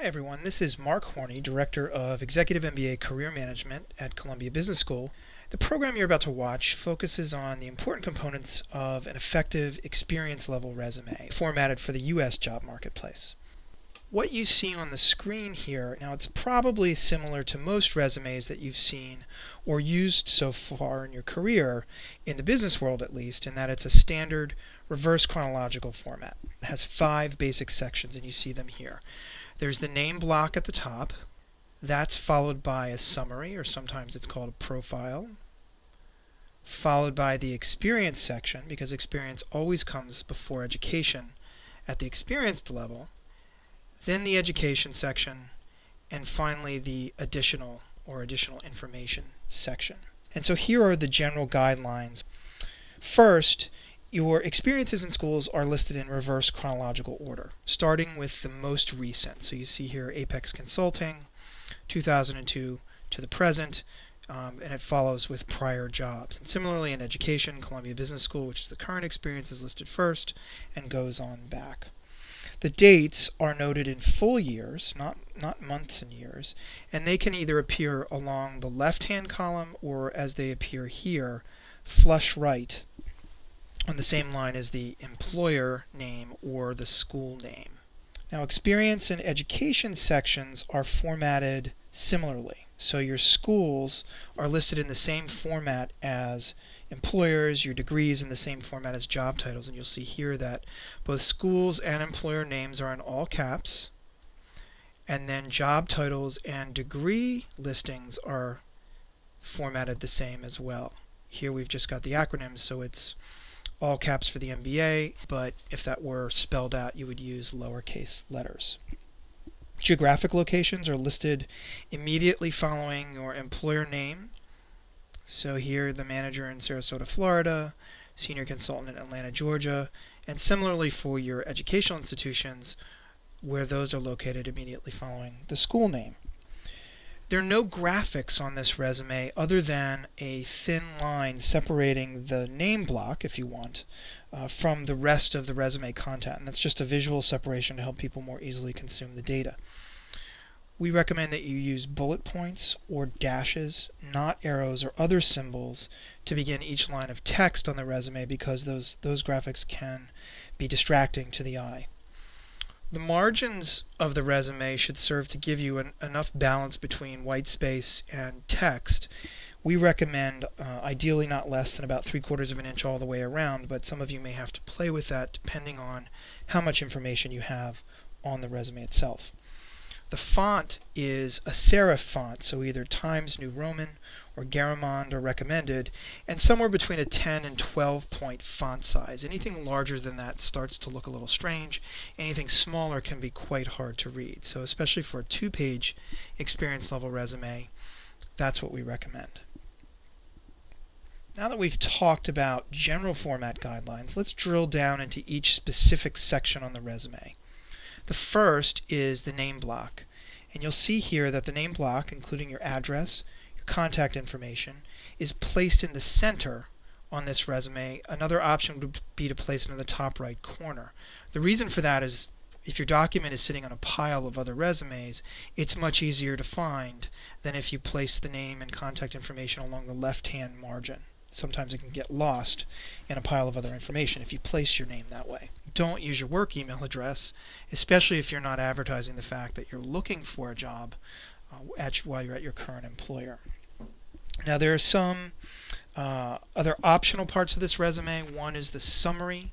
everyone, this is Mark Horney, Director of Executive MBA Career Management at Columbia Business School. The program you're about to watch focuses on the important components of an effective experience level resume formatted for the U.S. job marketplace. What you see on the screen here, now it's probably similar to most resumes that you've seen or used so far in your career, in the business world at least, in that it's a standard reverse chronological format. It has 5 basic sections and you see them here. There's the name block at the top. That's followed by a summary, or sometimes it's called a profile, followed by the experience section, because experience always comes before education at the experienced level, then the education section, and finally the additional information section. And so here are the general guidelines. First, your experiences in schools are listed in reverse chronological order, starting with the most recent. So you see here Apex Consulting, 2002 to the present, and it follows with prior jobs. And similarly in education, Columbia Business School, which is the current experience, is listed first and goes on back. The dates are noted in full years, not months and years, and they can either appear along the left-hand column or as they appear here, flush right, on the same line as the employer name or the school name. Now, experience and education sections are formatted similarly. So your schools are listed in the same format as employers, your degrees in the same format as job titles, and you'll see here that both schools and employer names are in all caps, and then job titles and degree listings are formatted the same as well. Here we've just got the acronyms, so it's all caps for the MBA, but if that were spelled out, you would use lowercase letters. Geographic locations are listed immediately following your employer name. So here, the manager in Sarasota, Florida, senior consultant in Atlanta, Georgia, and similarly for your educational institutions, where those are located immediately following the school name. There are no graphics on this resume other than a thin line separating the name block, if you want, from the rest of the resume content. And that's just a visual separation to help people more easily consume the data. We recommend that you use bullet points or dashes, not arrows or other symbols, to begin each line of text on the resume, because those graphics can be distracting to the eye. The margins of the resume should serve to give you enough balance between white space and text. We recommend ideally not less than about 3/4 of an inch all the way around, but some of you may have to play with that depending on how much information you have on the resume itself. The font is a serif font, so either Times New Roman or Garamond are recommended, and somewhere between a 10 and 12 point font size. Anything larger than that starts to look a little strange. Anything smaller can be quite hard to read. So especially for a 2-page experience level resume, that's what we recommend. Now that we've talked about general format guidelines, let's drill down into each specific section on the resume. The first is the name block, and you'll see here that the name block, including your address, your contact information, is placed in the center on this resume. Another option would be to place it in the top right corner. The reason for that is if your document is sitting on a pile of other resumes, it's much easier to find than if you place the name and contact information along the left-hand margin. Sometimes it can get lost in a pile of other information if you place your name that way. Don't use your work email address, especially if you're not advertising the fact that you're looking for a job while you're at your current employer. Now there are some other optional parts of this resume. One is the summary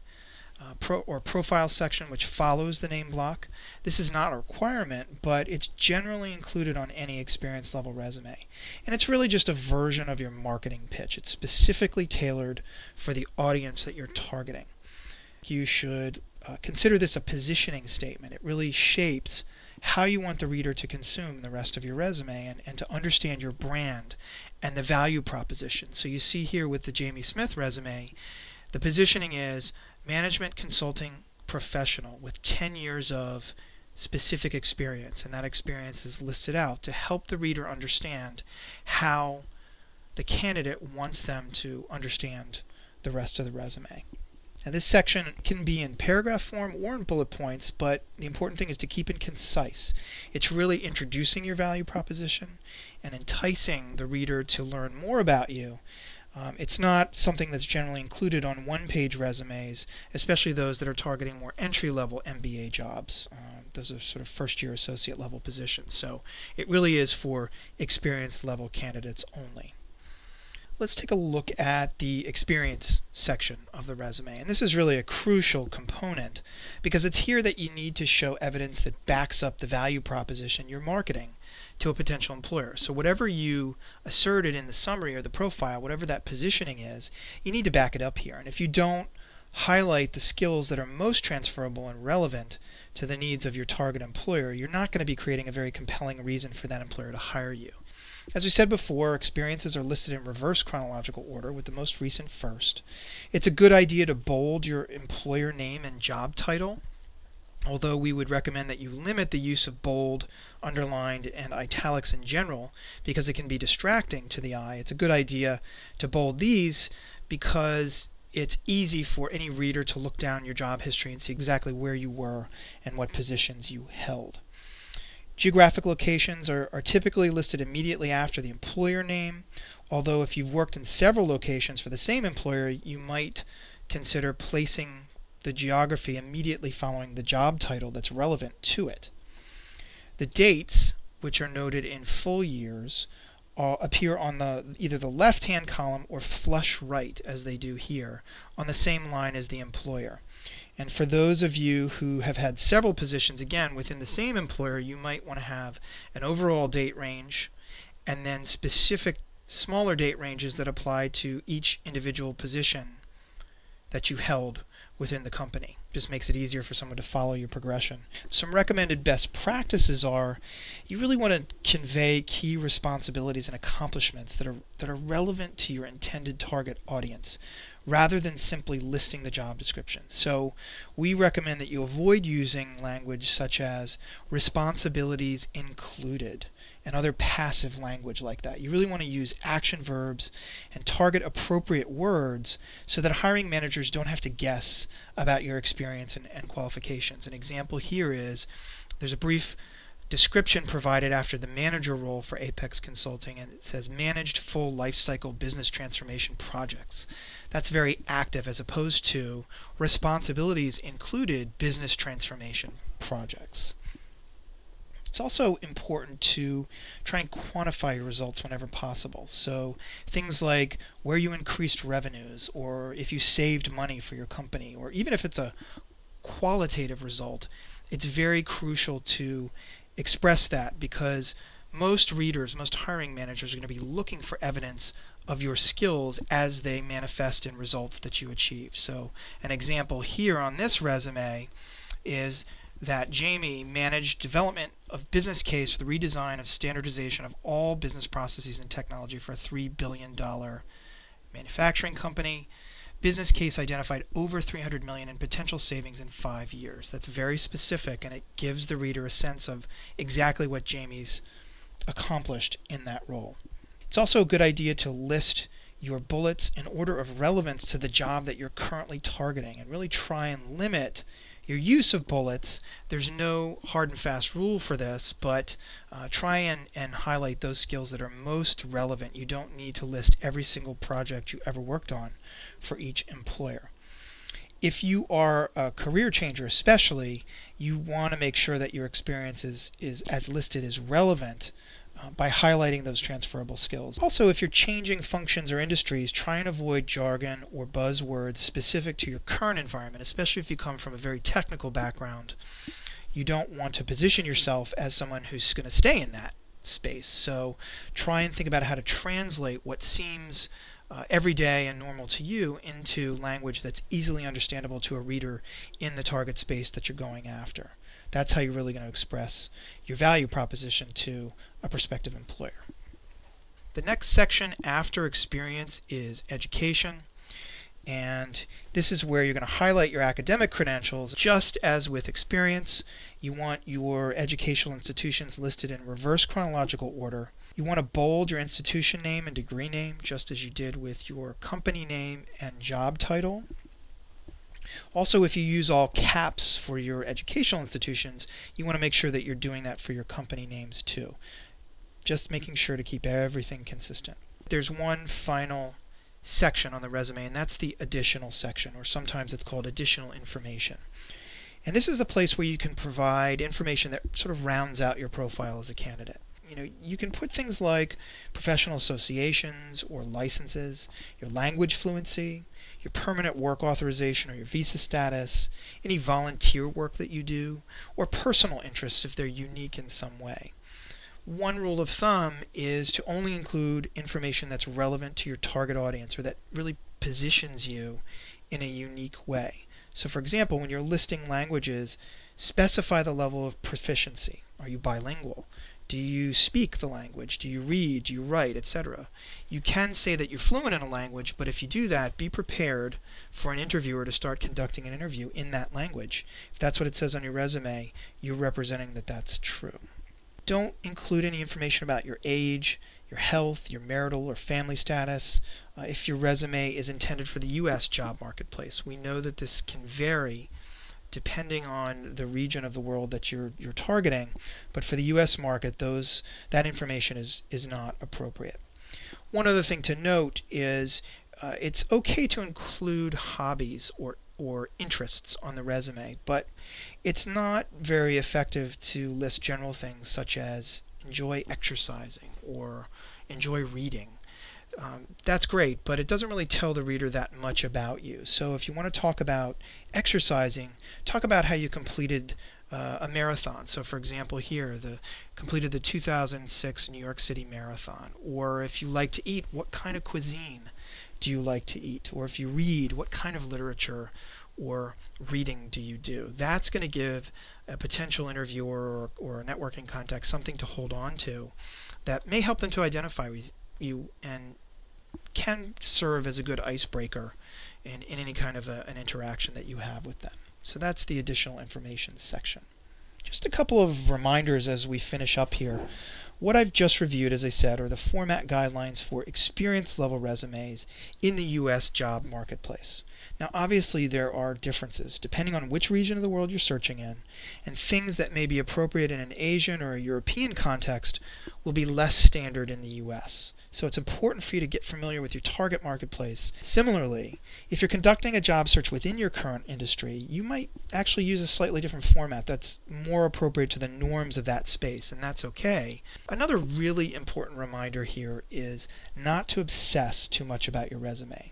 profile section, which follows the name block. This is not a requirement, but it's generally included on any experience level resume. And it's really just a version of your marketing pitch. It's specifically tailored for the audience that you're targeting. You should consider this a positioning statement. It really shapes how you want the reader to consume the rest of your resume and to understand your brand and the value proposition. So you see here with the Jamie Smith resume, the positioning is management consulting professional with 10 years of specific experience, and that experience is listed out to help the reader understand how the candidate wants them to understand the rest of the resume. Now, this section can be in paragraph form or in bullet points, but the important thing is to keep it concise. It's really introducing your value proposition and enticing the reader to learn more about you. It's not something that's generally included on one-page resumes, especially those that are targeting more entry-level MBA jobs. Those are sort of first-year associate level positions. So it really is for experienced level candidates only. Let's take a look at the experience section of the resume. And this is really a crucial component because it's here that you need to show evidence that backs up the value proposition you're marketing to a potential employer. So whatever you asserted in the summary or the profile, whatever that positioning is, you need to back it up here. And if you don't highlight the skills that are most transferable and relevant to the needs of your target employer, you're not going to be creating a very compelling reason for that employer to hire you. As we said before, experiences are listed in reverse chronological order with the most recent first. It's a good idea to bold your employer name and job title, although we would recommend that you limit the use of bold, underlined, and italics in general because it can be distracting to the eye. It's a good idea to bold these because it's easy for any reader to look down your job history and see exactly where you were and what positions you held. Geographic locations are typically listed immediately after the employer name, although if you've worked in several locations for the same employer, you might consider placing the geography immediately following the job title that's relevant to it. The dates, which are noted in full years, appear on either the left-hand column or flush right, as they do here, on the same line as the employer. And for those of you who have had several positions, again, within the same employer, you might want to have an overall date range and then specific smaller date ranges that apply to each individual position that you held within the company. Just makes it easier for someone to follow your progression. Some recommended best practices are you really want to convey key responsibilities and accomplishments that are relevant to your intended target audience, rather than simply listing the job description. So we recommend that you avoid using language such as responsibilities included and other passive language like that. You really want to use action verbs and target appropriate words so that hiring managers don't have to guess about your experience and qualifications. An example here is there's a brief description provided after the manager role for Apex Consulting, and it says managed full lifecycle business transformation projects. That's very active, as opposed to responsibilities included business transformation projects. It's also important to try and quantify your results whenever possible. So things like where you increased revenues, or if you saved money for your company, or even if it's a qualitative result, it's very crucial to express that, because most readers, most hiring managers are going to be looking for evidence of your skills as they manifest in results that you achieve. So an example here on this resume is that Jamie managed development of business case for the redesign of standardization of all business processes and technology for a $3 billion manufacturing company. Business case identified over $300 million in potential savings in 5 years. That's very specific, and it gives the reader a sense of exactly what Jamie's accomplished in that role. It's also a good idea to list your bullets in order of relevance to the job that you're currently targeting, and really try and limit your use of bullets. There's no hard and fast rule for this, but try and highlight those skills that are most relevant. You don't need to list every single project you ever worked on for each employer. If you are a career changer especially, you want to make sure that your experience is as listed as relevant by highlighting those transferable skills. Also, if you're changing functions or industries, try and avoid jargon or buzzwords specific to your current environment, especially if you come from a very technical background. You don't want to position yourself as someone who's going to stay in that space. So try and think about how to translate what seems everyday and normal to you into language that's easily understandable to a reader in the target space that you're going after. That's how you're really going to express your value proposition to a prospective employer. The next section after experience is education, and this is where you're going to highlight your academic credentials. Just as with experience, you want your educational institutions listed in reverse chronological order. You want to bold your institution name and degree name, just as you did with your company name and job title. Also, if you use all caps for your educational institutions, you want to make sure that you're doing that for your company names too. Just making sure to keep everything consistent. There's one final section on the resume, and that's the additional section, or sometimes it's called additional information. And this is a place where you can provide information that sort of rounds out your profile as a candidate. You can put things like professional associations or licenses, your language fluency, your permanent work authorization or your visa status, any volunteer work that you do, or personal interests if they're unique in some way. One rule of thumb is to only include information that's relevant to your target audience or that really positions you in a unique way. So for example, when you're listing languages, specify the level of proficiency. Are you bilingual? Do you speak the language? Do you read? Do you write, etc.? You can say that you're fluent in a language, but if you do that, be prepared for an interviewer to start conducting an interview in that language. If that's what it says on your resume, you're representing that that's true. Don't include any information about your age, your health, your marital or family status, if your resume is intended for the U.S. job marketplace. We know that this can vary depending on the region of the world that you're targeting, but for the U.S. market, that information is not appropriate. One other thing to note is it's okay to include hobbies or interests on the resume, but it's not very effective to list general things such as enjoy exercising or enjoy reading. That's great, but it doesn't really tell the reader that much about you. So if you want to talk about exercising, talk about how you completed a marathon. So for example here, completed the 2006 New York City Marathon. Or if you like to eat, what kind of cuisine do you like to eat? Or if you read, what kind of literature or reading do you do? That's going to give a potential interviewer or a networking contact something to hold on to that may help them to identify with you and can serve as a good icebreaker in any kind of an interaction that you have with them. So that's the additional information section. Just a couple of reminders as we finish up here. What I've just reviewed, as I said, are the format guidelines for experience level resumes in the U.S. job marketplace. Now obviously there are differences depending on which region of the world you're searching in, and things that may be appropriate in an Asian or a European context will be less standard in the U.S. So it's important for you to get familiar with your target marketplace. Similarly, if you're conducting a job search within your current industry, you might actually use a slightly different format that's more appropriate to the norms of that space, and that's okay. Another really important reminder here is not to obsess too much about your resume.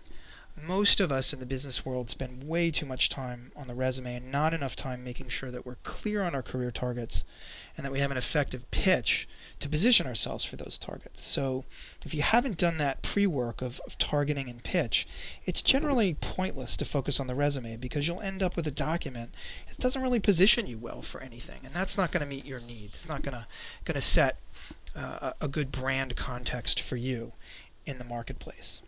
Most of us in the business world spend way too much time on the resume and not enough time making sure that we're clear on our career targets and that we have an effective pitch to position ourselves for those targets. So if you haven't done that pre-work of targeting and pitch, it's generally pointless to focus on the resume because you'll end up with a document that doesn't really position you well for anything, and that's not going to meet your needs. It's not going to set a good brand context for you in the marketplace.